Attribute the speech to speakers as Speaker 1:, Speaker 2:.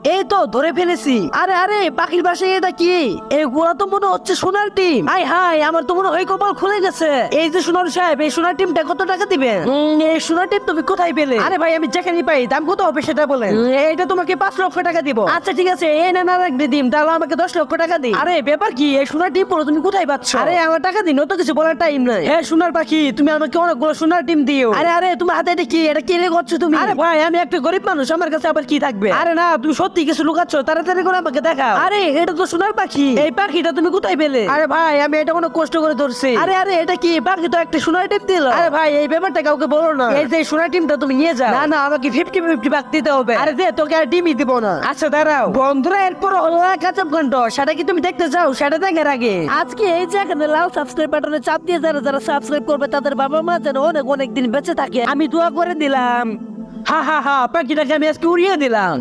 Speaker 1: এই তো ধরে ফেলেছি। আরে আরে পাখির বাসায় এটা কি? এগুলা তো মনে হচ্ছে সোনার ডিম। হাই হাই, আমার তো মনে হয় কপাল খুলে গেছে। এই যে সোনার সাহেব, এই সোনার ডিমটা কত টাকা দিবেন? এই সোনার ডিম তুমি কোথায় পেলে? আরে ভাই আমি যেখানে পাই, দাম কত হবে সেটা বলেন। এটা তোমাকে 5 লক্ষ টাকা দিব। আচ্ছা ঠিক আছে, এই না রাখবে ডিম, তাহলে আমাকে 10 লক্ষ টাকা দিই। আরে ব্যাপার কি, এই সোনার ডিম পড়ো তুমি কোথায় পাচ্ছ? আরে আমার টাকা দিন, তো কিছু বলার টাইম নাই। হ্যাঁ সোনার পাখি, তুমি আমাকে অনেকগুলো সোনার ডিম দিও। আরে আরে তোমার হাতে এটা কি? এটা কিনে করছো তুমি? আরে ভাই আমি একটা গরিব মানুষ, আমার কাছে আবার কি থাকবে? আরে না, তুমি সত্যি কিছু লুকাচ্ছ, তাড়াতাড়ি করে আমাকে দেখাও। আরে এটা তো সোনার পাখি, এই পাখিটা তুমি কোথায় পেলে? আরে ভাই আমি এটা কোনো কষ্ট করে ধরছি। আরে আরে এটা কি? পাখি তো একটা সোনার ডিম দিল। আরে ভাই এই ব্যাপারটা কাউকে বলো না। এই যে সোনার ডিমটা তুমি নিয়ে যাও। না না, আমাকে 50-50 ভাগ দিতে হবে। আরে দে, তোকে আর ডিমই দিব না। আচ্ছা দাঁড়াও বন্ধুরা, এরপর হলো কাঁচা ঘন্ট, সেটা কি তুমি দেখতে চাও? সেটা দেখার আগে আজকে এই যে এখানে লাল সাবস্ক্রাইব বাটনে চাপ দিয়ে যারা যারা সাবস্ক্রাইব করবে তাদের বাবা মা যেন অনেক অনেক দিন বেঁচে থাকে, আমি দোয়া করে দিলাম। হা হা হা, পাখিটাকে আমি আজকে উড়িয়ে দিলাম।